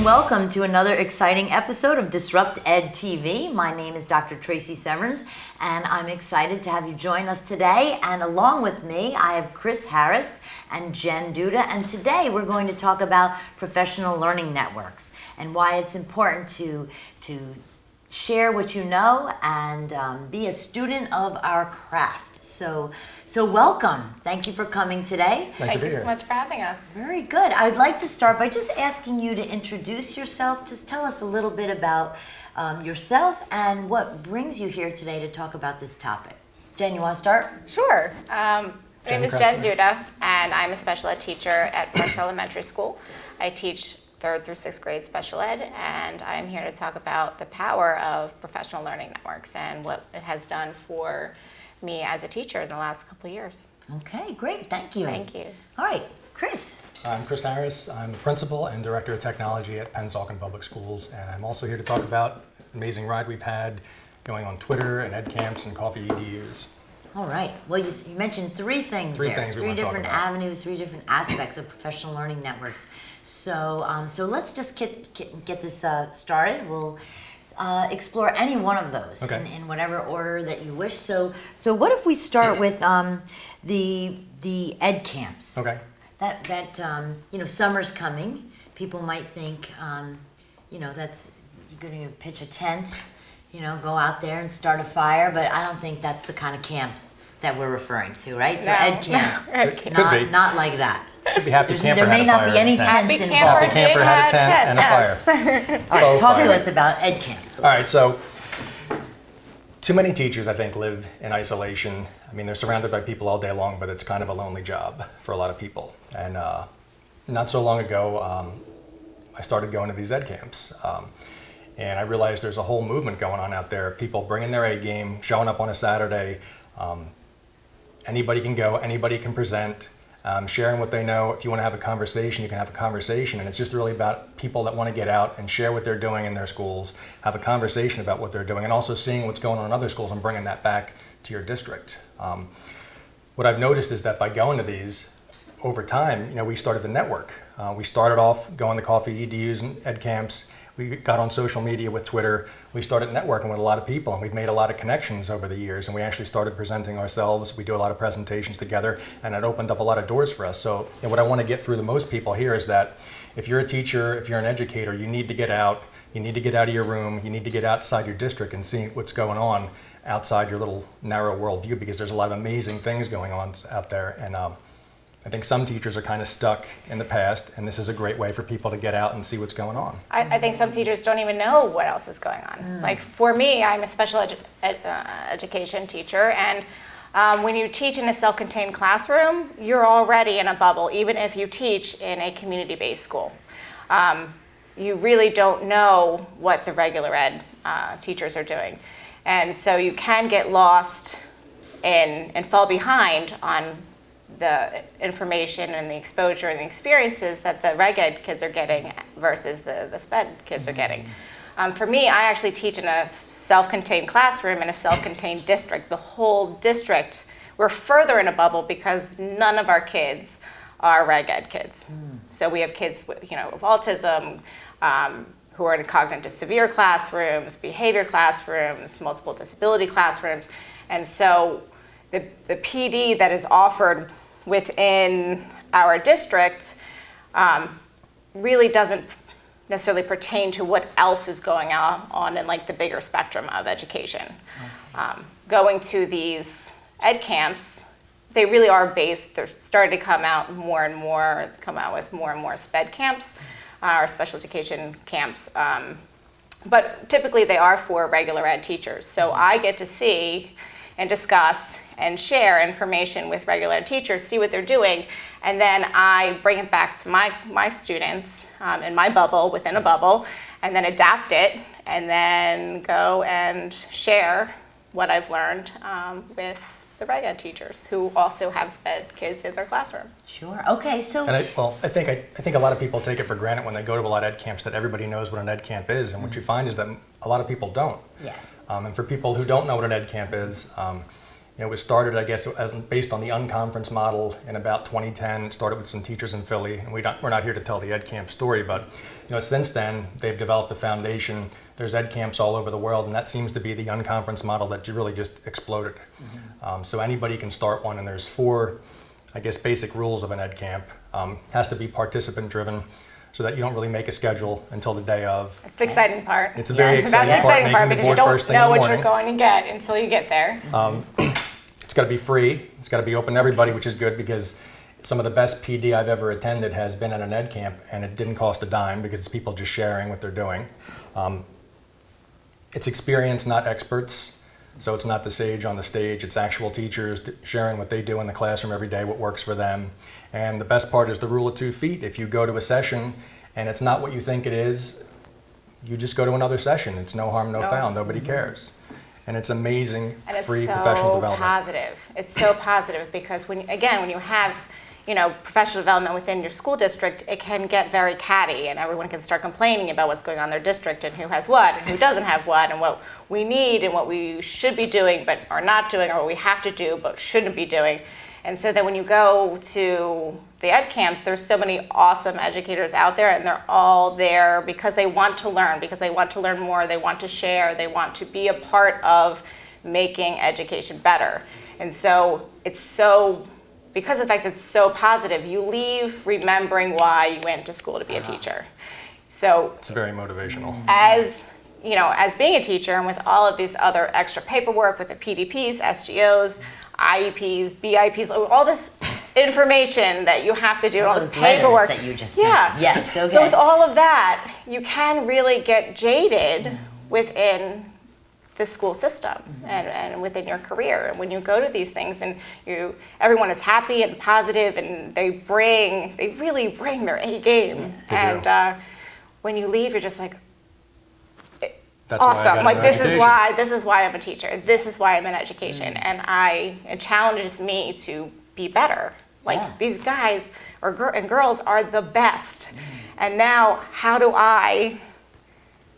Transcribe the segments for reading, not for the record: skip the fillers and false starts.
welcome to another exciting episode of DisruptED TV. My name is Dr. Tracy Severns, and I'm excited to have you join us today. And along with me, I have Chris Harris and Jen Duda, and today we're going to talk about professional learning networks and why it's important to share what you know and be a student of our craft. So welcome. Thank you for coming today. Nice to be here. Thank you so much for having us. Very good. I'd like to start by just asking you to introduce yourself. Just tell us a little bit about yourself and what brings you here today to talk about this topic. Jen, you want to start? Sure. My name is Jen Duda, and I'm a special ed teacher at Park Elementary School. I teach 3rd through 6th grade special ed, and I'm here to talk about the power of professional learning networks and what it has done for me as a teacher in the last couple of years. Okay, great. Thank you. Thank you. All right, Chris. I'm Chris Harris. I'm the principal and director of technology at Pennsauken Public Schools, and I'm also here to talk about the amazing ride we've had going on Twitter and EdCamps and Coffee EDUs. All right. Well, you mentioned three things Three there. things we three want to talk different about. avenues, three different aspects of professional learning networks. So let's just get this started. We'll explore any one of those in whatever order that you wish. So what if we start with the EdCamps? Okay. That summer's coming. People might think that's you're going to pitch a tent, go out there and start a fire, but I don't think that's the kind of camps that we're referring to, right? So No. EdCamps, not like that. Could be happy camper There may had a not fire be any and a tent. tents Happy involved. camper Camper had a tent and a yes. fire. All right, talk fire. to us about EdCamps. All right, so too many teachers, I think, live in isolation. I mean, they're surrounded by people all day long, but it's kind of a lonely job for a lot of people. And not so long ago, I started going to these EdCamps. And I realized there's a whole movement going on out there. People bringing their A game, showing up on a Saturday. Anybody can go, anybody can present, sharing what they know. If you want to have a conversation, you can have a conversation. And it's just really about people that want to get out and share what they're doing in their schools, have a conversation about what they're doing, and also seeing what's going on in other schools and bringing that back to your district. What I've noticed is that by going to these, over time, we started the network. We started off going to coffee EDUs and EdCamps. We got on social media with Twitter. We started networking with a lot of people, and we've made a lot of connections over the years, and we actually started presenting ourselves. We do a lot of presentations together, and it opened up a lot of doors for us. So what I want to get through to most people here is that if you're a teacher, if you're an educator, you need to get out. You need to get out of your room. You need to get outside your district and see what's going on outside your little narrow worldview, because there's a lot of amazing things going on out there. And I think some teachers are kind of stuck in the past, and this is a great way for people to get out and see what's going on. I think some teachers don't even know what else is going on. Like for me, I'm a special education teacher, and when you teach in a self-contained classroom, you're already in a bubble, even if you teach in a community-based school. You really don't know what the regular ed teachers are doing. And so you can get lost and fall behind on the information and the exposure and the experiences that the reg ed kids are getting versus the sped kids are getting. For me, I actually teach in a self-contained classroom in a self-contained district. The whole district, we're further in a bubble because none of our kids are reg ed kids. So we have kids with, with autism, who are in cognitive severe classrooms, behavior classrooms, multiple disability classrooms. And so the PD that is offered within our district really doesn't necessarily pertain to what else is going on in like the bigger spectrum of education. Going to these EdCamps, they really are based, they're starting to come out with more and more SPED camps, or special education camps. But typically they are for regular ed teachers. So I get to see and discuss and share information with regular ed teachers, see what they're doing, and then I bring it back to my students in my bubble, within a bubble, and then adapt it, and then go and share what I've learned with the reg ed teachers who also have SPED kids in their classroom. Sure. Okay. So. And I think a lot of people take it for granted when they go to a lot of EdCamps that everybody knows what an EdCamp is, and what you find is that a lot of people don't. Yes. And for people who don't know what an EdCamp is, It was started, I guess, based on the unconference model in about 2010. It started with some teachers in Philly, and we're not here to tell the EdCamp story, but since then they've developed a foundation. There's EdCamps all over the world, and that seems to be the unconference model that really just exploded. So anybody can start one, and there's 4, I guess, basic rules of an EdCamp. Has to be participant driven, so that you don't really make a schedule until the day of. It's the exciting part. It's a very That's the exciting part because you don't know what you're going to get until you get there. It's got to be free. It's got to be open to everybody, which is good because some of the best PD I've ever attended has been at an EdCamp, and it didn't cost a dime because it's people just sharing what they're doing. It's experience, not experts. So it's not the sage on the stage. It's actual teachers sharing what they do in the classroom every day, what works for them. And the best part is the rule of 2 feet. If you go to a session and it's not what you think it is, you just go to another session. It's no harm, no foul. Nobody cares. And it's amazing, and free professional development. Positive. It's so positive because when you have professional development within your school district, it can get very catty, and everyone can start complaining about what's going on in their district and who has what and who doesn't have what, and what we need and what we should be doing but are not doing, or what we have to do but shouldn't be doing. And so then when you go to the EdCamps, there's so many awesome educators out there, and they're all there because they want to learn, because they want to learn more, they want to share, they want to be a part of making education better. And so because of the fact that it's so positive, you leave remembering why you went to school to be a teacher. So it's very motivational. As being a teacher, and with all of these other extra paperwork with the PDPs, SGOs, IEPs, BIPs, all this information that you have to do, all this paperwork that you just mentioned. Yes, okay. So with all of that, you can really get jaded within the school system and within your career. And when you go to these things and everyone is happy and positive, and they really bring their A game. And when you leave, you're just like, that's awesome. Like this is why I'm a teacher. This is why I'm in education. And it challenges me to be better. Like these guys and girls are the best. And now how do I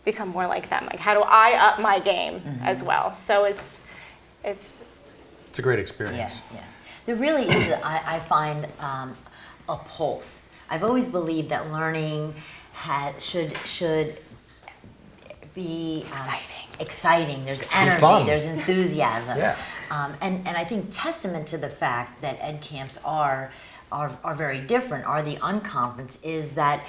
become more like them? Like how do I up my game as well? So it's a great experience. Yeah. There really is, I find, a pulse. I've always believed that learning should be exciting. There's energy, there's enthusiasm. And I think testament to the fact that EdCamps are very different, are the unconference, is that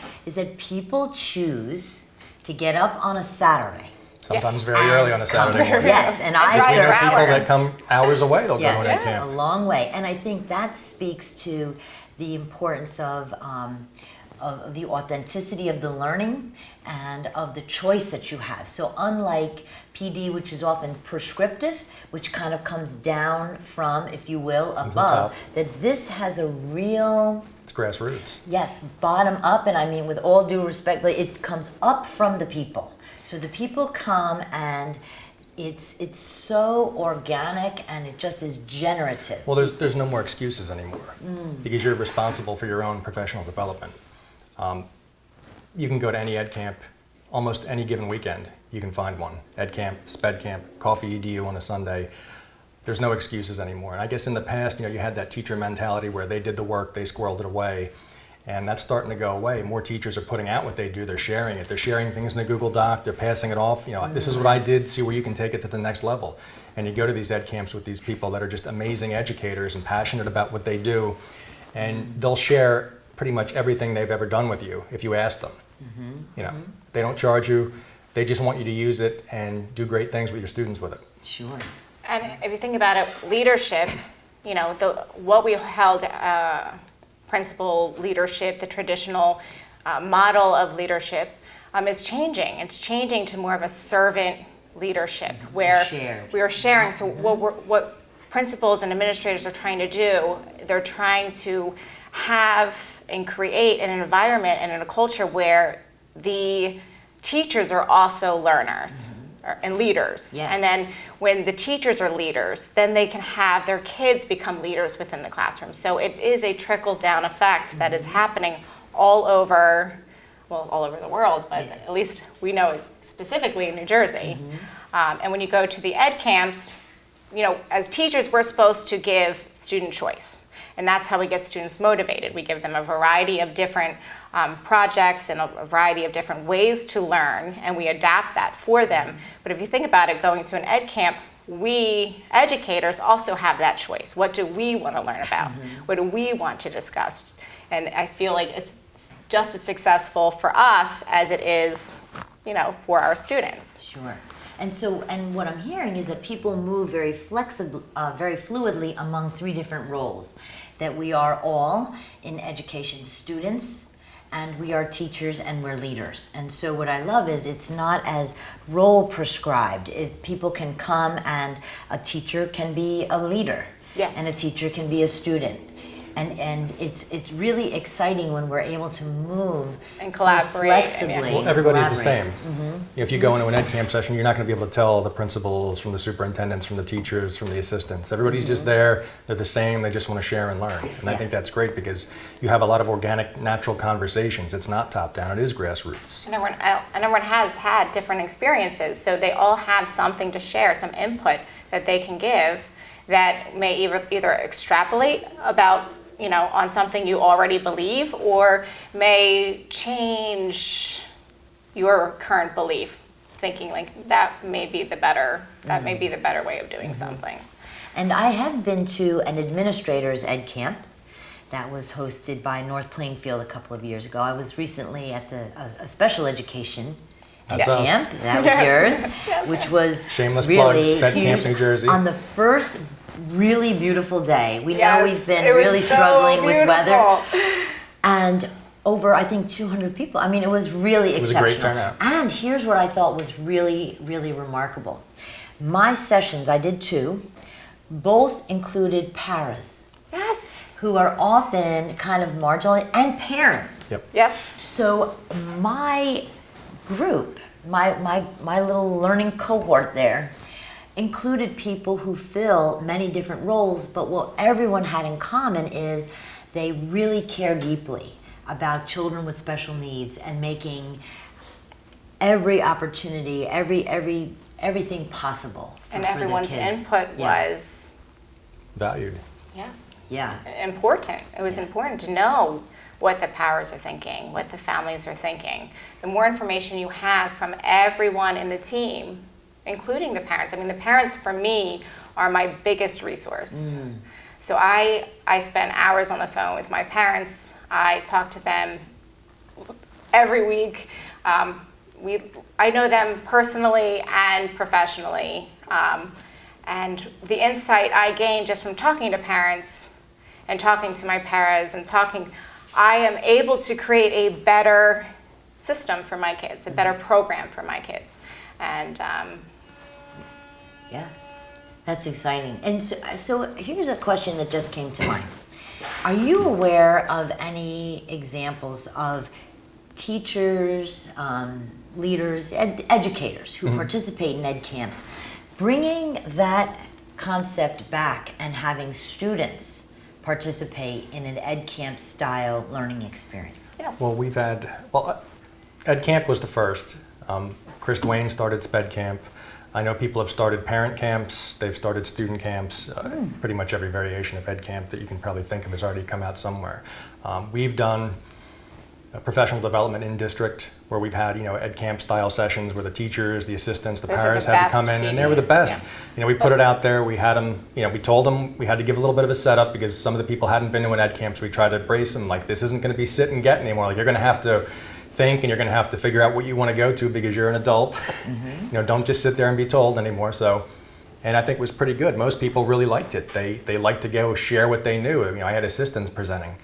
people choose to get up on a Saturday. Sometimes very early on a Saturday morning. Yes, and I there are people that come hours away, they'll go to an EdCamp. A long way. And I think that speaks to the importance of the authenticity of the learning and of the choice that you have. So unlike PD, which is often prescriptive, which kind of comes down from, if you will, above, that this has a real... It's grassroots. Yes, bottom up, and I mean with all due respect, but it comes up from the people. So the people come, and it's so organic, and it just is generative. Well, there's no more excuses anymore because you're responsible for your own professional development. You can go to any EdCamp, almost any given weekend, you can find one. EdCamp, SpedCamp, Coffee EDU on a Sunday. There's no excuses anymore. And I guess in the past, you had that teacher mentality where they did the work, they squirreled it away, and that's starting to go away. More teachers are putting out what they do, they're sharing it. They're sharing things in a Google Doc, they're passing it off. This is what I did, see where you can take it to the next level. And you go to these EdCamps with these people that are just amazing educators and passionate about what they do, and they'll share pretty much everything they've ever done with you if you ask them. They don't charge you, they just want you to use it and do great things with your students with it. Sure. And if you think about it, leadership, what we held principal leadership, the traditional model of leadership is changing. It's changing to more of a servant leadership where we are sharing. So what principals and administrators are trying to do, they're trying to have and create an environment and a culture where the teachers are also learners and leaders. Yes. And then when the teachers are leaders, then they can have their kids become leaders within the classroom. So it is a trickle-down effect that is happening all over the world, but at least we know it specifically in New Jersey. And when you go to the EdCamps, as teachers, we're supposed to give student choice. And that's how we get students motivated. We give them a variety of different projects and a variety of different ways to learn, and we adapt that for them. But if you think about it, going to an ed camp, we educators also have that choice. What do we want to learn about? What do we want to discuss? And I feel like it's just as successful for us as it is, for our students. Sure. And what I'm hearing is that people move very fluidly among 3 different roles. That we are all in education students, and we are teachers, and we're leaders. And so what I love is it's not as role prescribed. People can come, and a teacher can be a leader. Yes. And a teacher can be a student. And it's really exciting when we're able to move and collaborate. So flexibly. Well, everybody's the same. If you go into an EdCamp session, you're not going to be able to tell the principals from the superintendents, from the teachers, from the assistants. Everybody's just there. They're the same. They just want to share and learn. And I think that's great because you have a lot of organic, natural conversations. It's not top down. It is grassroots. And everyone has had different experiences, so they all have something to share, some input that they can give that may either extrapolate about on something you already believe, or may change your current belief, thinking like that may be the better way of doing something. And I have been to an administrator's ed camp that was hosted by North Plainfield a couple of years ago. I was recently at a special education That's ed us. camp. That was yours, which was Shameless really plug, Sped huge. Camps, New Jersey. On the first really beautiful day. We know Yes, we've been it was really so struggling with beautiful. weather. And over, I think, 200 people. I mean, it was really It was a exceptional. great turnout. And here's what I thought was really, really remarkable. My sessions, I did 2, both included paras, Yes. who are often kind of marginal, and parents. Yep. Yes. So my group, my little learning cohort there, included people who fill many different roles, but what everyone had in common is they really care deeply about children with special needs and making every opportunity, everything possible And for everyone's their kids. input Yeah. was Valued. Yeah. important. It was important to know what the powers are thinking, what the families are thinking. The more information you have from everyone in the team, including the parents. I mean, the parents for me are my biggest resource. So I spend hours on the phone with my parents. I talk to them every week. I know them personally and professionally. And the insight I gain just from talking to parents and talking to my paras and I am able to create a better system for my kids, a better program for my kids. And Yeah, that's exciting. And so here's a question that just came to mind. Are you aware of any examples of teachers, leaders, educators who participate in ed camps, bringing that concept back and having students participate in an ed camp style learning experience? yes. Well, EdCamp was the first. Chris Dwayne started Sped Camp. I know people have started parent camps, they've started student camps. Pretty much every variation of EdCamp that you can probably think of has already come out somewhere. We've done professional development in district where we've had, EdCamp style sessions where the teachers, the assistants, the Those are parents the had to best come in, and they were the PDs, best. yeah. We put it out there, we had them, we told them we had to give a little bit of a setup because some of the people hadn't been to an EdCamp, so we tried to brace them like, this isn't going to be sit and get anymore. Like, you're going to have to think and you're going to have to figure out what you want to go to because you're an adult. Don't just sit there and be told anymore. So, and I think it was pretty good. Most people really liked it. They liked to go share what they knew. I had assistants presenting.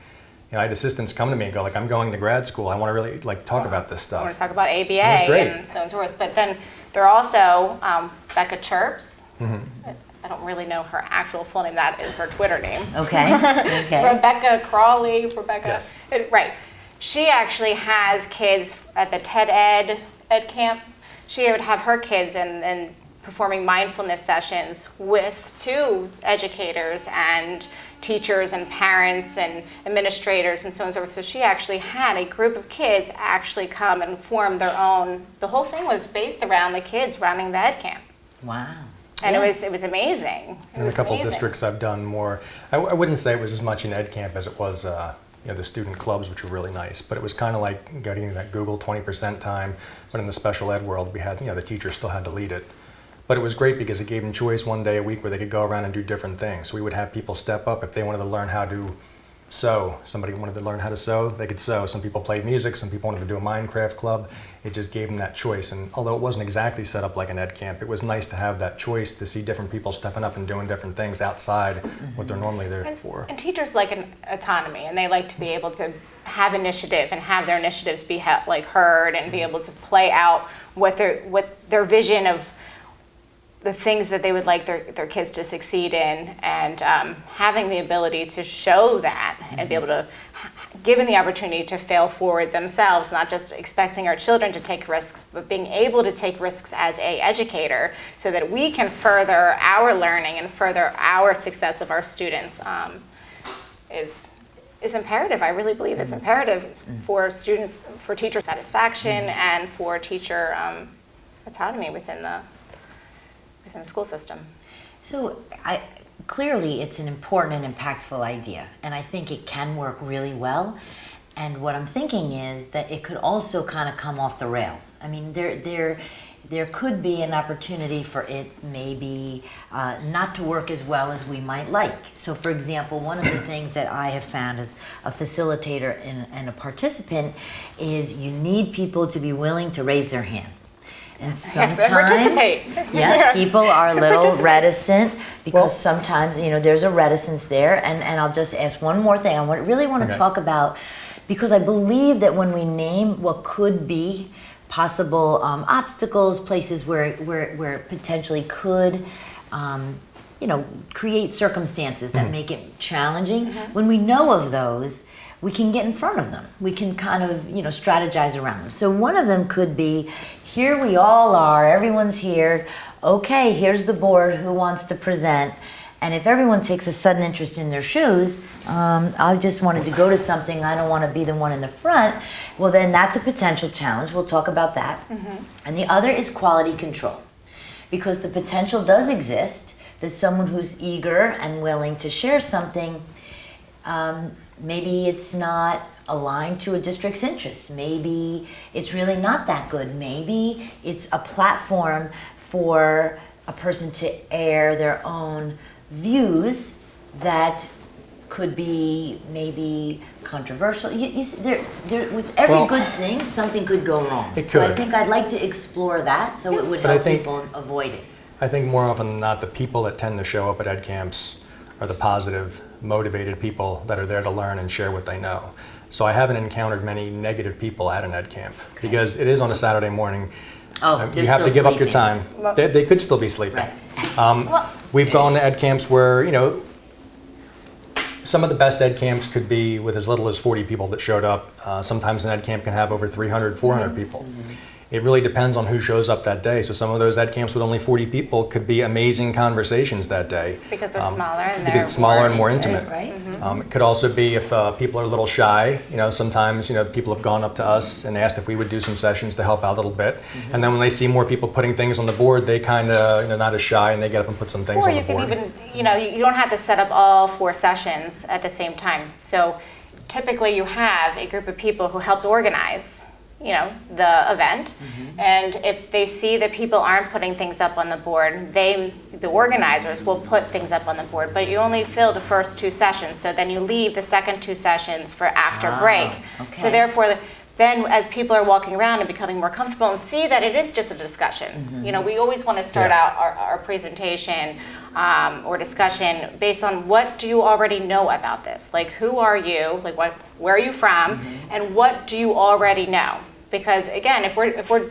I had assistants come to me and go like, I'm going to grad school. I want to really talk about this I want stuff. to talk about ABA That was great. and so on and so forth. But then there are also Becca Chirps. I don't really know her actual full name. That is her Twitter name. Okay. It's Okay. Rebecca Crawley. Yes. Right. She actually has kids at the ed camp. She would have her kids and performing mindfulness sessions with 2 educators and teachers and parents and administrators and so on and so forth. So she actually had a group of kids actually come and form their own. The whole thing was based around the kids running the ed camp. Wow. And Yeah. it was amazing. It In a was couple of amazing. districts I've done more, I wouldn't say it was as much in EdCamp as it was the student clubs, which were really nice, but it was kind of like getting that Google 20% time, but in the special ed world we had, the teacher still had to lead it. But it was great because it gave them choice one day a week where they could go around and do different things. So we would have people step up if they wanted to learn how to sew. Somebody wanted to learn how to sew, they could sew. Some people played music, some people wanted to do a Minecraft club. It just gave them that choice. And although it wasn't exactly set up like an ed camp, it was nice to have that choice to see different people stepping up and doing different things outside what they're normally there for. And teachers like an autonomy, and they like to be able to have initiative and have their initiatives be heard and be able to play out what their vision of the things that they would like their kids to succeed in, and having the ability to show that and be able to, given the opportunity to fail forward themselves, not just expecting our children to take risks, but being able to take risks as a educator so that we can further our learning and further our success of our students is imperative. I really believe it's imperative for students, for teacher satisfaction and for teacher autonomy within the school system. So clearly it's an important and impactful idea, and I think it can work really well. And what I'm thinking is that it could also kind of come off the rails. I mean, there could be an opportunity for it maybe not to work as well as we might like. So for example, one of the things that I have found as a facilitator and a participant is you need people to be willing to raise their hand. And sometimes, and participate. Yeah, people are a little Participate. reticent because sometimes, there's a reticence there. And I'll just ask one more thing. I really want to Okay. talk about, because I believe that when we name what could be possible obstacles, places where it potentially could, create circumstances that make it challenging, when we know of those, we can get in front of them. We can kind of, strategize around them. So one of them could be, here we all are, everyone's here. Okay, here's the board, who wants to present? And if everyone takes a sudden interest in their shoes, I just wanted to go to something, I don't want to be the one in the front, well then that's a potential challenge. We'll talk about that. And the other is quality control. Because the potential does exist that someone who's eager and willing to share something, maybe it's not aligned to a district's interests. Maybe it's really not that good. Maybe it's a platform for a person to air their own views that could be maybe controversial. With every good thing, something could go wrong. So I think I'd like to explore that so it would help people avoid it. I think more often than not, the people that tend to show up at EdCamps are the positive, motivated people that are there to learn and share what they know. So I haven't encountered many negative people at an EdCamp because it is on a Saturday morning. You have to give up your time. They could still be sleeping. Right. We've gone to EdCamps where, some of the best EdCamps could be with as little as 40 people that showed up. Sometimes an EdCamp can have over 300, 400 people. It really depends on who shows up that day. So some of those EdCamps with only 40 people could be amazing conversations that day. Because they're smaller and because it's smaller and more intimate. Right? It could also be if people are a little shy. Sometimes people have gone up to us and asked if we would do some sessions to help out a little bit. And then when they see more people putting things on the board, they kind of not as shy and they get up and put some things on the board. Or you can even, you don't have to set up all 4 sessions at the same time. So typically you have a group of people who helped organize the event, and if they see that people aren't putting things up on the board, the organizers will put things up on the board, but you only fill the first 2 sessions, so then you leave the second 2 sessions for after break. Okay. So therefore, then as people are walking around and becoming more comfortable and see that it is just a discussion, we always want to start out our presentation or discussion based on what do you already know about this? Like, who are you? Like, where are you from? And what do you already know? Because again, if we're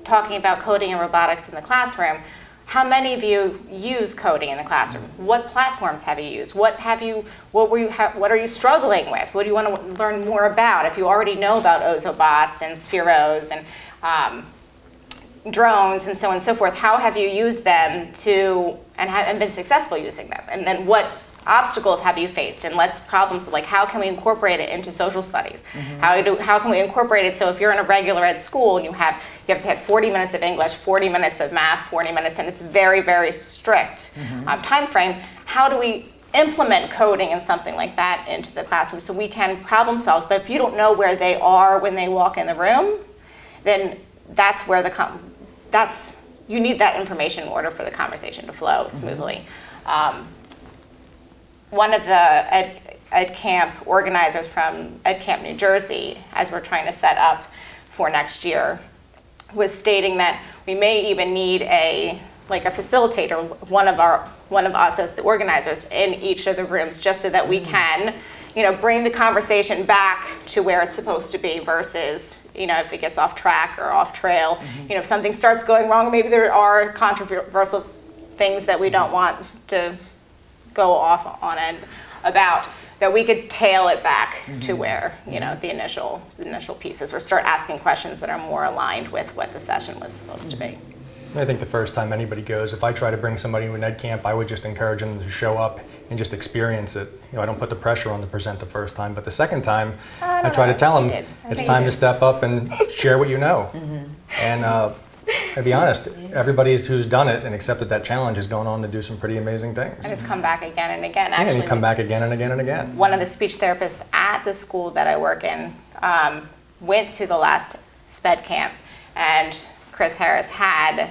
talking about coding and robotics in the classroom, how many of you use coding in the classroom? What platforms have you used? What are you struggling with? What do you want to learn more about? If you already know about Ozobots and Spheros and drones and so forth, how have you used them and been successful using them? And then what obstacles have you faced, and let's problems like how can we incorporate it into social studies? How can we incorporate it so if you're in a regular ed school and you have to have 40 minutes of English, 40 minutes of math, 40 minutes, and it's very, very strict time frame, how do we implement coding and something like that into the classroom so we can problem solve? But if you don't know where they are when they walk in the room, then that's where you need that information in order for the conversation to flow smoothly. One of the EdCamp organizers from EdCamp, New Jersey, as we're trying to set up for next year, was stating that we may even need a facilitator, one of us as the organizers in each of the rooms, just so that we can, bring the conversation back to where it's supposed to be versus, if it gets off track or off trail, if something starts going wrong, maybe there are controversial things that we don't want to go off on it about, that we could tail it back to where the initial pieces, or start asking questions that are more aligned with what the session was supposed to be. I think the first time anybody goes, if I try to bring somebody to an EdCamp, I would just encourage them to show up and just experience it. I don't put the pressure on to present the first time, but the second time, I try to tell them it's time to step up and share what you know. And to be honest, everybody who's done it and accepted that challenge has gone on to do some pretty amazing things. And it's come back again and again. Yeah, and you come back again and again and again. One of the speech therapists at the school that I work in went to the last SPED camp, and Chris Harris had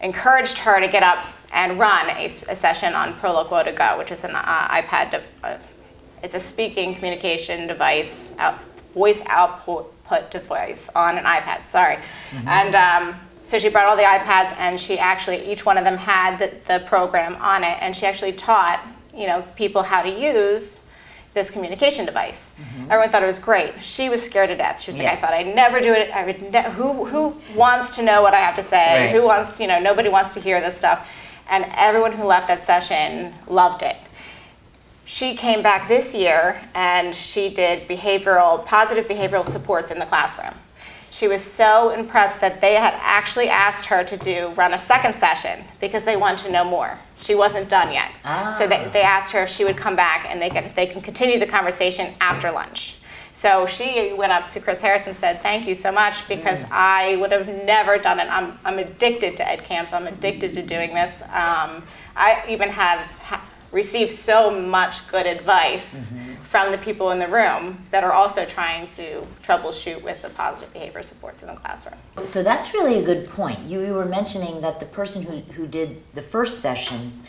encouraged her to get up and run a session on Proloquo to Go, which is an iPad. It's a speaking communication device, voice output device on an iPad, sorry. And so she brought all the iPads, and she actually, each one of them had the program on it, and she actually taught people how to use this communication device. Everyone thought it was great. She was scared to death. She was like, I thought I'd never do it. I would who wants to know what I have to say? Right. Who wants, nobody wants to hear this stuff. And everyone who left that session loved it. She came back this year and she did positive behavioral supports in the classroom. She was so impressed that they had actually asked her to run a second session because they wanted to know more. She wasn't done yet. So they asked her if she would come back and they can continue the conversation after lunch. So she went up to Chris Harris and said, thank you so much, because I would have never done it. I'm addicted to EdCamps. I'm addicted to doing this. I even have received so much good advice from the people in the room that are also trying to troubleshoot with the positive behavior supports in the classroom. So that's really a good point. You were mentioning that the person who did the first session,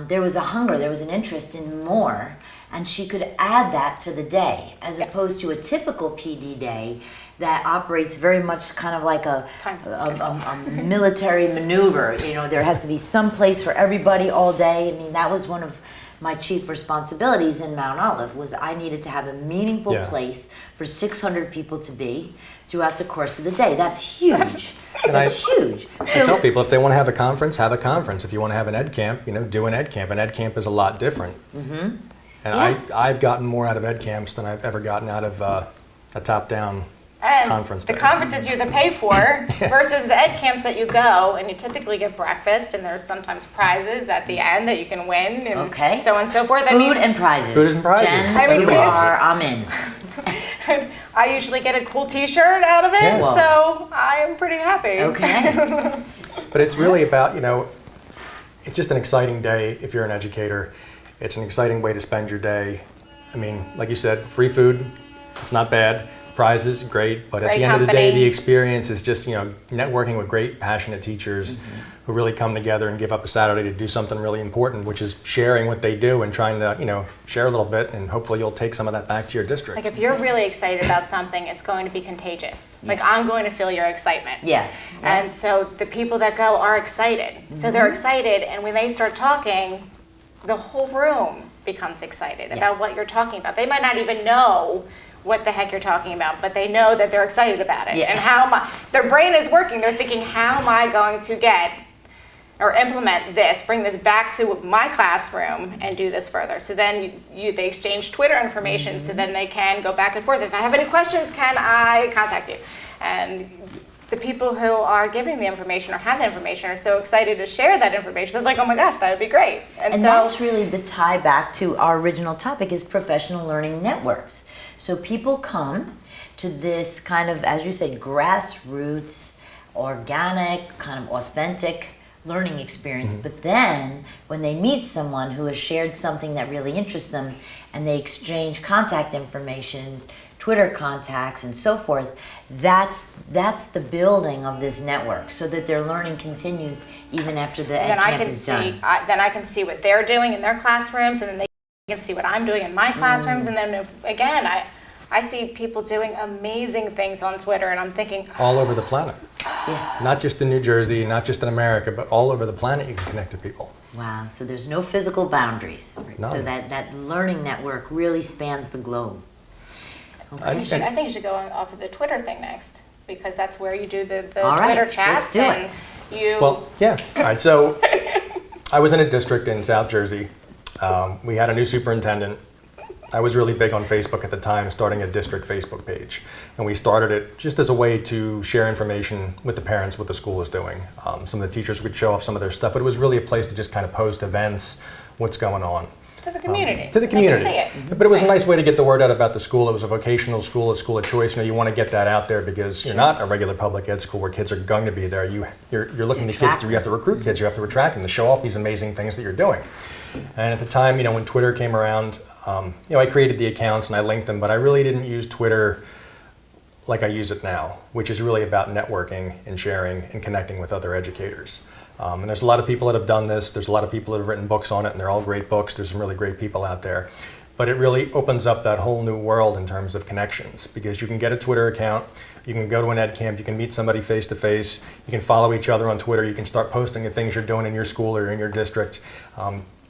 there was a hunger, there was an interest in more, and she could add that to the day, as opposed to a typical PD day that operates very much kind of like a military maneuver. There has to be some place for everybody all day. I mean, that was one of my chief responsibilities in Mount Olive, was I needed to have a meaningful place for 600 people to be throughout the course of the day. That's huge. That's huge. I tell people, if they want to have a conference, have a conference. If you want to have an EdCamp, do an EdCamp. An EdCamp is a lot different. And I've gotten more out of EdCamps than I've ever gotten out of a top-down conference. The conferences you pay for versus the EdCamps that you go, and you typically get breakfast, and there's sometimes prizes at the end that you can win, and so on and so forth. Food and prizes. Food and prizes. Jen, I'm in. I usually get a cool T-shirt out of it, so I'm pretty happy. Okay. But it's really about, it's just an exciting day if you're an educator. It's an exciting way to spend your day. I mean, like you said, free food, it's not bad. Prizes, great, but at the end of the day, the experience is just, networking with great, passionate teachers who really come together and give up a Saturday to do something really important, which is sharing what they do and trying to, share a little bit, and hopefully you'll take some of that back to your district. Like if you're really excited about something, it's going to be contagious. Like I'm going to feel your excitement. And so the people that go are excited. So they're excited, and when they start talking, the whole room becomes excited about what you're talking about. They might not even know what the heck you're talking about, but they know that they're excited about it. And their brain is working. They're thinking, how am I going to get or implement this, bring this back to my classroom and do this further? So then they exchange Twitter information, so then they can go back and forth. If I have any questions, can I contact you? And the people who are giving the information or have the information are so excited to share that information. They're like, oh my gosh, that would be great. And so that's really the tie back to our original topic is professional learning networks. So people come to this kind of, as you say, grassroots, organic, kind of authentic learning experience. But then when they meet someone who has shared something that really interests them and they exchange contact information, Twitter contacts and so forth, that's the building of this network so that their learning continues even after the EdCamp is done. Then I can see what they're doing in their classrooms, and then they can see what I'm doing in my classrooms. And then again, I see people doing amazing things on Twitter, and I'm thinking, All over the planet. Yeah. Not just in New Jersey, not just in America, but all over the planet you can connect to people. Wow, so there's no physical boundaries. Right? None. So that learning network really spans the globe. I think you should go off of the Twitter thing next, because that's where you do the All right, Twitter chats. let's do and you. Well, yeah. All right, so I was in a district in South Jersey. We had a new superintendent. I was really big on Facebook at the time, starting a district Facebook page. And we started it just as a way to share information with the parents, what the school is doing. Some of the teachers would show off some of their stuff, but it was really a place to just kind of post events, what's going on. To the community. To the so they can community. see it. But it was a nice way to get the word out about the school. It was a vocational school, a school of choice. You want to get that out there because you're not a regular public ed school where kids are going to be there. You're looking to kids, you have to recruit kids, you have to attract them to show off these amazing things that you're doing. And at the time, when Twitter came around, I created the accounts and I linked them, but I really didn't use Twitter like I use it now, which is really about networking and sharing and connecting with other educators. And there's a lot of people that have done this. There's a lot of people that have written books on it, and they're all great books. There's some really great people out there. But it really opens up that whole new world in terms of connections, because you can get a Twitter account, you can go to an EdCamp, you can meet somebody face to face, you can follow each other on Twitter, you can start posting the things you're doing in your school or in your district.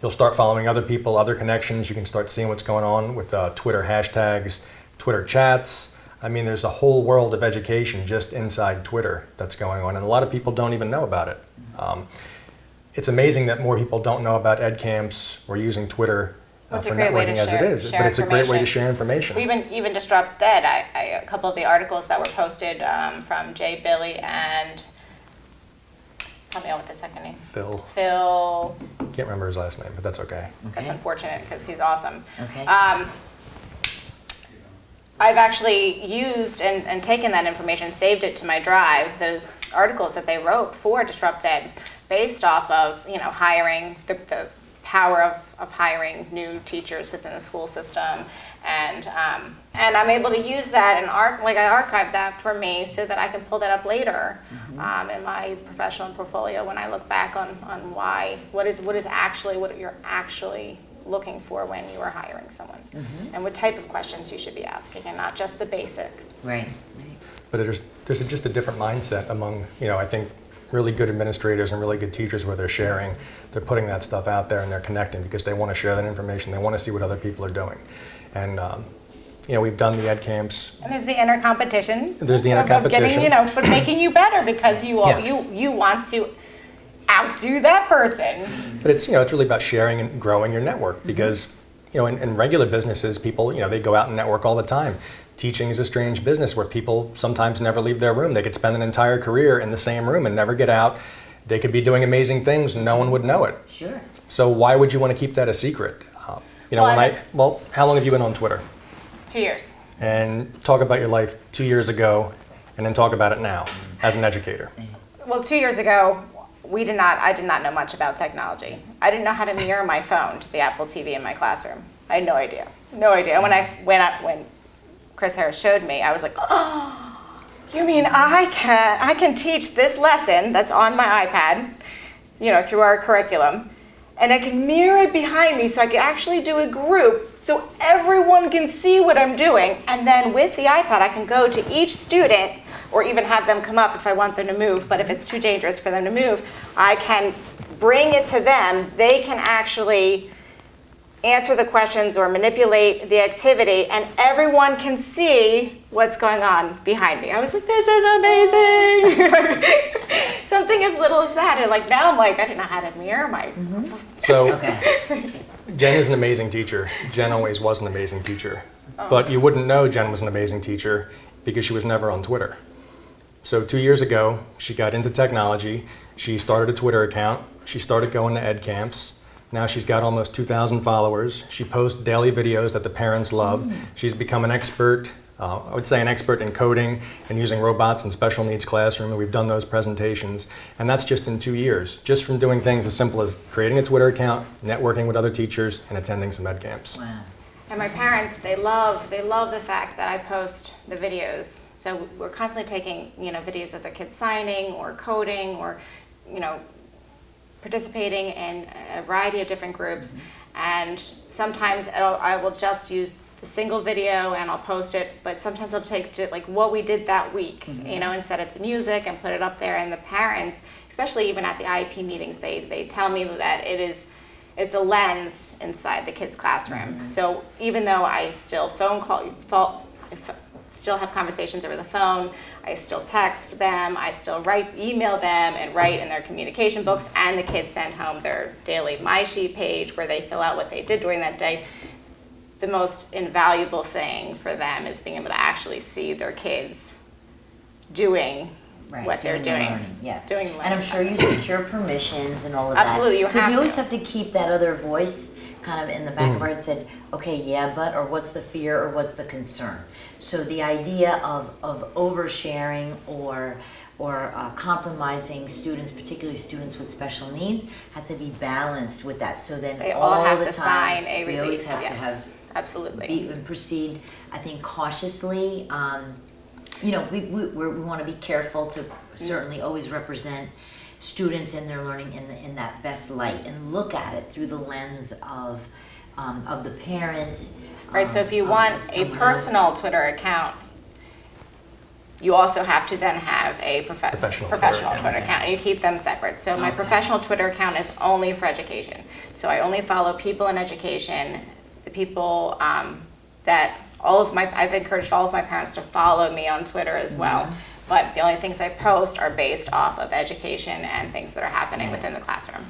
You'll start following other people, other connections. You can start seeing what's going on with Twitter hashtags, Twitter chats. I mean, there's a whole world of education just inside Twitter that's going on, and a lot of people don't even know about it. It's amazing that more people don't know about EdCamps or using Twitter for networking as it is, but it's a great way to share information. Even DisruptED, a couple of the articles that were posted from Jay, Billy, and help me out with the second name. Phil. Can't remember his last name, but that's okay. That's unfortunate because he's awesome. Okay. I've actually used and taken that information, saved it to my drive, those articles that they wrote for DisruptED, based off of hiring, the power of hiring new teachers within the school system, and I'm able to use that and I archive that for me so that I can pull that up later in my professional portfolio when I look back on what you're actually looking for when you are hiring someone, and what type of questions you should be asking, and not just the basics. Right. But there's just a different mindset among, I think, really good administrators and really good teachers where they're sharing, they're putting that stuff out there and they're connecting because they want to share that information. They want to see what other people are doing. And, we've done the EdCamps. And there's the inner competition. There's the inner competition. Of getting, but making you better because you want to outdo that person. But it's really about sharing and growing your network because in regular businesses, people they go out and network all the time. Teaching is a strange business where people sometimes never leave their room. They could spend an entire career in the same room and never get out. They could be doing amazing things and no one would know it. Sure. So why would you want to keep that a secret? How long have you been on Twitter? 2 years. And talk about your life 2 years ago and then talk about it now as an educator. Well, 2 years ago, I did not know much about technology. I didn't know how to mirror my phone to the Apple TV in my classroom. I had no idea. When Chris Harris showed me, I was like, oh, you mean I can teach this lesson that's on my iPad, through our curriculum, and I can mirror it behind me so I can actually do a group so everyone can see what I'm doing. And then with the iPad, I can go to each student or even have them come up if I want them to move. But if it's too dangerous for them to move, I can bring it to them. They can actually answer the questions or manipulate the activity, and everyone can see what's going on behind me. I was like, this is amazing. Something as little as that. And now I'm like, I didn't know how to mirror my... So Jen is an amazing teacher. Jen always was an amazing teacher. But you wouldn't know Jen was an amazing teacher because she was never on Twitter. So 2 years ago, she got into technology. She started a Twitter account. She started going to EdCamps. Now she's got almost 2,000 followers. She posts daily videos that the parents love. She's become an expert, I would say an expert in coding and using robots in special needs classroom, and we've done those presentations. And that's just in 2 years, just from doing things as simple as creating a Twitter account, networking with other teachers, and attending some EdCamps. Wow. And my parents, they love the fact that I post the videos. So we're constantly taking, videos of their kids signing or coding or, participating in a variety of different groups. And sometimes I will just use the single video and I'll post it, but sometimes I'll take like what we did that week, and set it to music and put it up there. And the parents, especially even at the IEP meetings, they tell me that it's a lens inside the kids' classroom. So even though I still still have conversations over the phone, I still text them, I still email them and write in their communication books, and the kids send home their daily My Sheet page where they fill out what they did during that day. The most invaluable thing for them is being able to actually see their kids doing what they're doing. Doing learning. And I'm sure you secure permissions and all of Absolutely, that. you have Because we to. always have to keep that other voice kind of in the back of our head, said, okay, yeah, but, or what's the fear, or what's the concern? So the idea of oversharing or compromising students, particularly students with special needs, has to be balanced with that. So then They all have the to time, sign a we always release. have to Yes, have absolutely. and proceed, I think, cautiously. We want to be careful to certainly always represent students and their learning in that best light, and look at it through the lens of the parent. Right, so if you want a someone personal else. Twitter account, you also have to then have a Professional professional Twitter Twitter account. account, and you keep them separate. So my Okay. professional Twitter account is only for education. So I only follow people in education, the people I've encouraged all of my parents to follow me on Twitter as well. But the only things I post are based off of education and things that are happening within the classroom.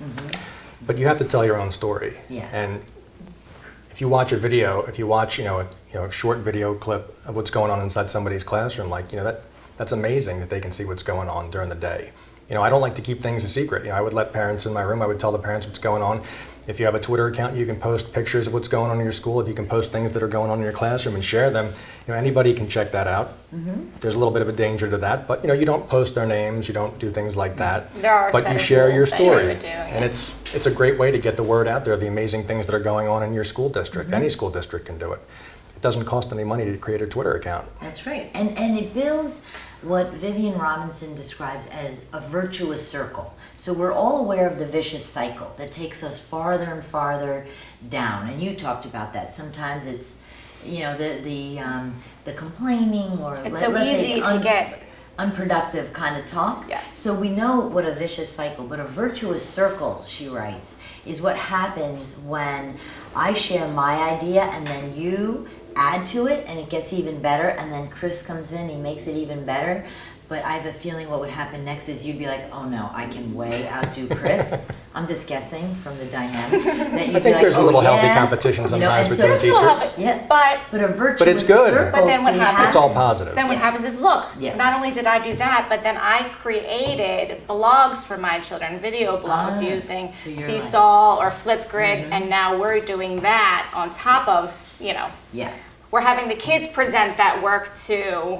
But you have to tell your own story. Yeah. And if you watch a video, if you watch, a short video clip of what's going on inside somebody's classroom, that's amazing that they can see what's going on during the day. I don't like to keep things a secret. I would let parents in my room, I would tell the parents what's going on. If you have a Twitter account, you can post pictures of what's going on in your school. If you can post things that are going on in your classroom and share them, anybody can check that out. There's a little bit of a danger to that, but you don't post their names, you don't do things like that. There are a but set you of share your rules that you story, would do, and yeah. it's a great way to get the word out there. The amazing things that are going on in your school district. Any school district can do it. It doesn't cost any money to create a Twitter account. That's right. And it builds what Vivian Robinson describes as a virtuous circle. So we're all aware of the vicious cycle that takes us farther and farther down. And you talked about that. Sometimes it's, the complaining, or It's so easy to get unproductive kind of talk. Yes. So we know what a vicious cycle, but a virtuous circle, she writes, is what happens when I share my idea and then you add to it and it gets even better, and then Chris comes in, he makes it even better. But I have a feeling what would happen next is you'd be like, oh no, I can way outdo Chris. I'm just guessing from the dynamic. That you'd I think there's a little healthy yeah. competition sometimes and between so- teachers. Yeah, But a virtuous it's good. circle, But then what see, happens- It's all positive. then what Yes. happens is, look, Yeah. not only did I do that, but then I created blogs for my children, video blogs using so you're Seesaw or Flipgrid, and now we're doing that on top of, Yeah. we're having the kids present that work to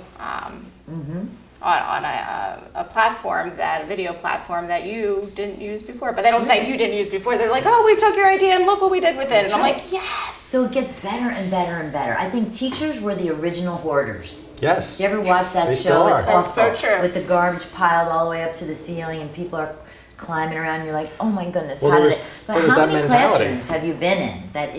on a platform, a video platform that you didn't use before. But they don't say you didn't use before. They're like, oh, we took your idea and look what we did with it. And I'm right. like, yes. So it gets better and better and better. I think teachers were the original hoarders. Yes. You ever watch that They show? still are. It's That's awful. so true. With the garbage piled all the way up to the ceiling and people are climbing around and you're like, oh my goodness, Well, how there did was- it? But there was how that many mentality. classrooms have you been in that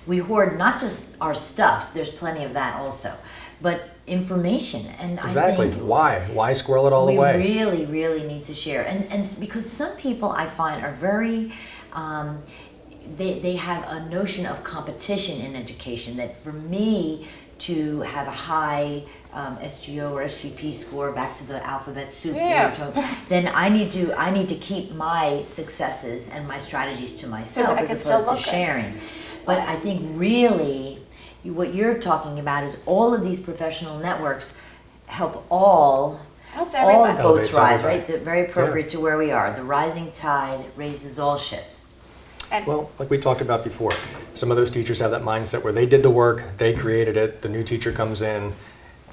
we hoard not just our stuff, there's plenty of that also, but information. And Exactly. I think Why squirrel it all we away? really, really need to share. And because some people I find are very, they have a notion of competition in education, that for me to have a high SGO or SGP score, back to the alphabet soup, Yeah. then I need to keep my successes and my strategies to myself that I as can still opposed to look good. sharing. But I think really what you're talking about is all of these professional networks help all helps all everybody. boats Elevates rise, everybody. right? Very appropriate to where we are. The rising tide raises all ships. And Well, like we talked about before, some of those teachers have that mindset where they did the work, they created it, the new teacher comes in,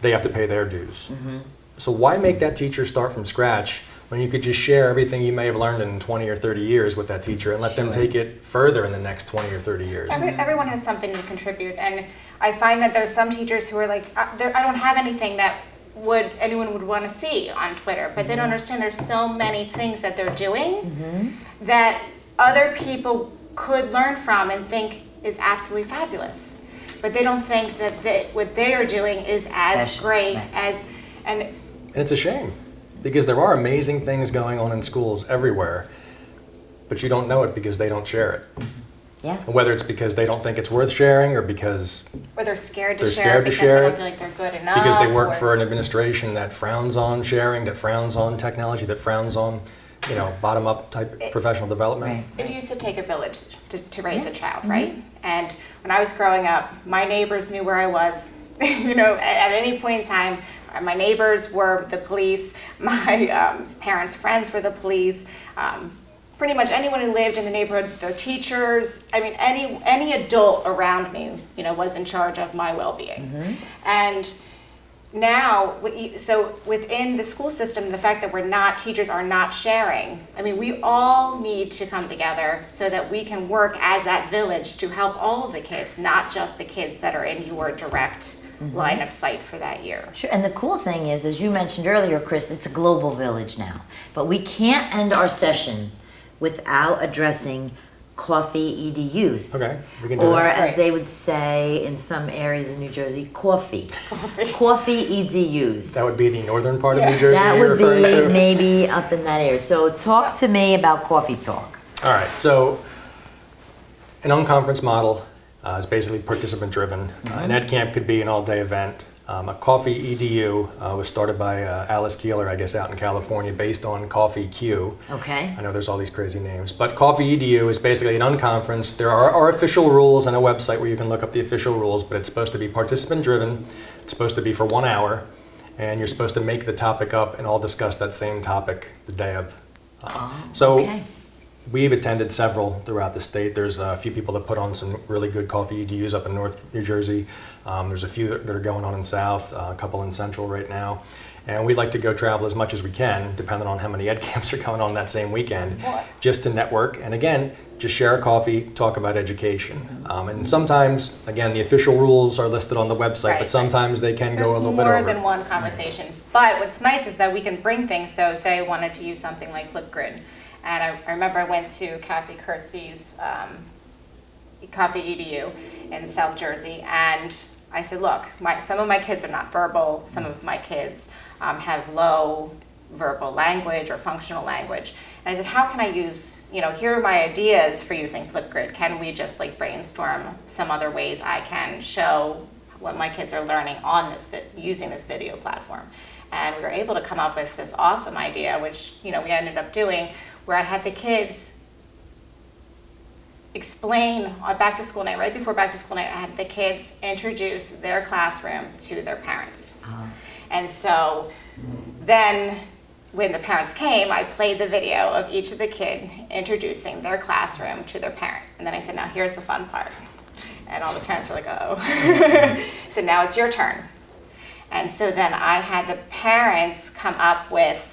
they have to pay their dues. So why make that teacher start from scratch when you could just share everything you may have learned in 20 or 30 years with that teacher and let them take it further in the next 20 or 30 years? everyone has something to contribute, and I find that there's some teachers who are like, I don't have anything that anyone would want to see on Twitter, but they don't understand there's so many things that they're doing that other people could learn from and think is absolutely fabulous, but they don't think that what they are doing is as Special, great right. as, and And it's a shame because there are amazing things going on in schools everywhere, but you don't know it because they don't share it. Yeah. And whether it's because they don't think it's worth sharing or because or they're scared to They're share scared it to because share they it, don't feel like they're good enough. because they work or- for an administration that frowns on sharing, that frowns on technology, that frowns on, bottom-up type professional development. Right. It used to take a village to raise a child, right? And when I was growing up, my neighbors knew where I was. At any point in time, my neighbors were the police. My parents' friends were the police. Pretty much anyone who lived in the neighborhood, the teachers. I mean, any adult around me, was in charge of my well-being. And now, so within the school system, the fact that teachers are not sharing, I mean, we all need to come together so that we can work as that village to help all of the kids, not just the kids that are in your direct line of sight for that year. Sure. And the cool thing is, as you mentioned earlier, Chris, it's a global village now. But we can't end our session without addressing coffee EDUs. Okay, we can do Or that. as Right. they would say in some areas in New Jersey, coffee. Coffee EDUs. That would be the northern part of New Jersey That you're would referring be to? maybe up in that area. So talk to me about coffee talk. All right, so an unconference model is basically participant-driven. An EdCamp could be an all-day event. A coffee EDU was started by Alice Keeler, I guess, out in California, based on Coffee Q. Okay. I know there's all these crazy names, but Coffee EDU is basically an unconference. There are official rules and a website where you can look up the official rules, but it's supposed to be participant-driven. It's supposed to be for 1 hour, and you're supposed to make the topic up and all discuss that same topic the day of. So Okay. we've attended several throughout the state. There's a few people that put on some really good coffee EDUs up in North New Jersey. There's a few that are going on in South, a couple in Central right now. And we'd like to go travel as much as we can, depending on how many EdCamps are going on that same weekend, just to network. And again, just share a coffee, talk about education. And sometimes, again, the official rules are listed on the website, Right. but sometimes they can There's go a little bit over. more than one conversation. But what's nice is that we can bring things. So say I wanted to use something like Flipgrid. And I remember I went to Kathy Kurtz's Coffee EDU in South Jersey, and I said, look, some of my kids are not verbal, some of my kids have low verbal language or functional language. And I said, how can I use, here are my ideas for using Flipgrid. Can we just brainstorm some other ways I can show what my kids are learning on using this video platform? And we were able to come up with this awesome idea, which we ended up doing, where I had the kids explain on back to school night, right before back to school night, I had the kids introduce their classroom to their parents. And so then when the parents came, I played the video of each of the kids introducing their classroom to their parent. And then I said, now here's the fun part. And all the parents were like, oh. I said, now it's your turn. And so then I had the parents come up with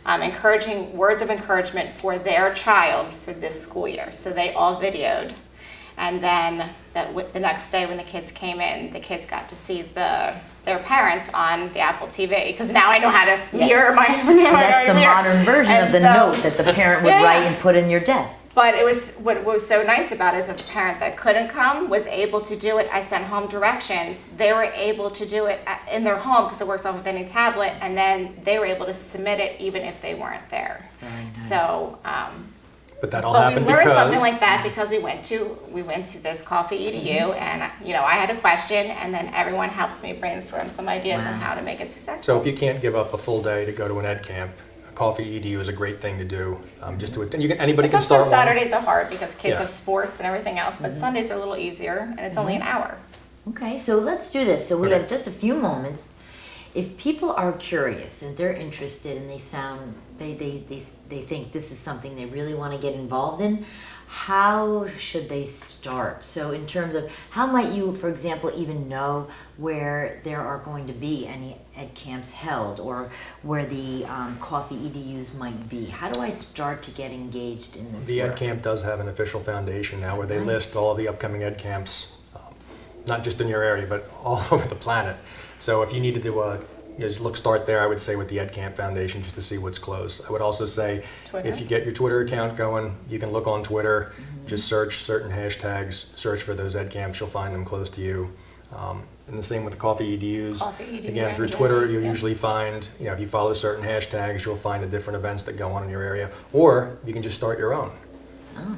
encouraging words of encouragement for their child for this school year. So they all videoed. And then the next day when the kids came in, the kids got to see their parents on the Apple TV, because now I know how to mirror my So that's the modern version of the so- note that the parent would Yeah. write and put in your desk. But what was so nice about it is that the parent that couldn't come was able to do it. I sent home directions. They were able to do it in their home because it works off of any tablet, and then they were able to submit it even if they weren't there. Very nice. So, But that all but we happened learned because something like that because we went to this Coffee EDU, and I had a question, and then everyone helped me brainstorm some ideas on how to make it successful. So if you can't give up a full day to go to an EdCamp, a Coffee EDU is a great thing to do. Just to attend. Anybody can start Sometimes one. Saturdays are hard because kids Yeah. have sports and everything else, but Sundays are a little easier, and it's only an hour. Okay, so let's do this. So we Okay. have just a few moments. if people are curious and they're interested and they think this is something they really want to get involved in, how should they start? So in terms of how might you, for example, even know where there are going to be any EdCamps held, or where the coffee EDUs might be? How do I start to get engaged in this The work? EdCamp does have an official foundation now where they Nice. list all of the upcoming EdCamps, not just in your area, but all over the planet. So if you needed to just start there, I would say with the EdCamp Foundation, just to see what's close. I would also say, Twitter. if you get your Twitter account going, you can look on Twitter, just search certain hashtags, search for those EdCamps, you'll find them close to you. And the same with the coffee EDUs. Coffee EDU Again, through and Twitter, you'll yeah. usually find, if you follow certain hashtags, you'll find the different events that go on in your area. Or you can just start your own. Oh,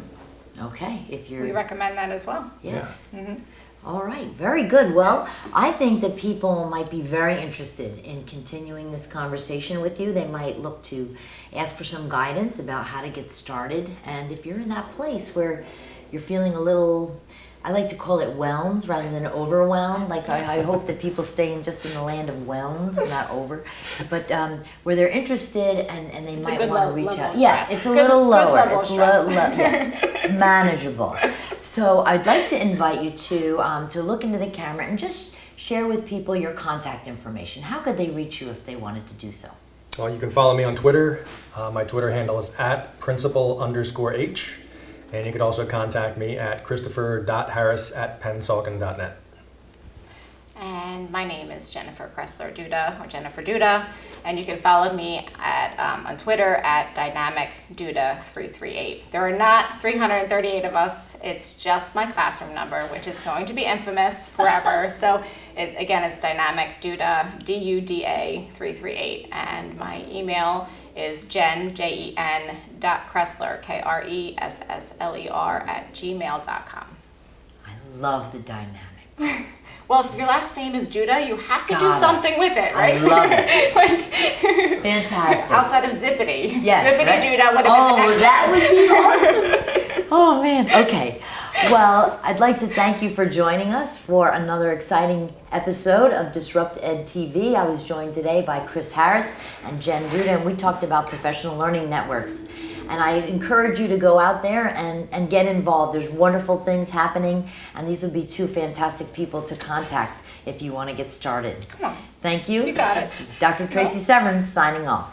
okay. If you're We recommend that as well. yes. Mhm. All right, very good. Well, I think that people might be very interested in continuing this conversation with you. They might look to ask for some guidance about how to get started. And if you're in that place where you're feeling a little, I like to call it whelmed rather than overwhelmed. Like I hope that people stay just in the land of whelmed, not over. But where they're interested and they It's a might good want to level reach out. of Yeah, stress. it's a Good- little good lower. level of It's stress. yeah, it's manageable. So I'd like to invite you to look into the camera and just share with people your contact information. How could they reach you if they wanted to do so? Well, you can follow me on Twitter. My Twitter handle is @principal_H. And you can also contact me at christopher.harris@pennsauken.net. And my name is Jennifer Kressler Duda, or Jennifer Duda, and you can follow me on Twitter at dynamicduda338. There are not 338 of us. It's just my classroom number, which is going to be infamous forever. So it's Dynamic Duda, DUDA338, and my email is jen.kressler, KRESSLER @gmail.com. I love the dynamic. Well, if your last name is Duda, you have to do Got it. something with it, right? I love it. Like, Fantastic. outside of Zippity. Yes, Zippity right? Duda would have been the next that would be awesome. Oh man. Okay. Well, I'd like to thank you for joining us for another exciting episode of DisruptED TV. I was joined today by Chris Harris and Jen Duda, and we talked about professional learning networks. And I encourage you to go out there and get involved. There's wonderful things happening, and these would be two fantastic people to contact if you want to get started. Come on. Thank you. You got it. This is Dr. Tracy Severns signing off.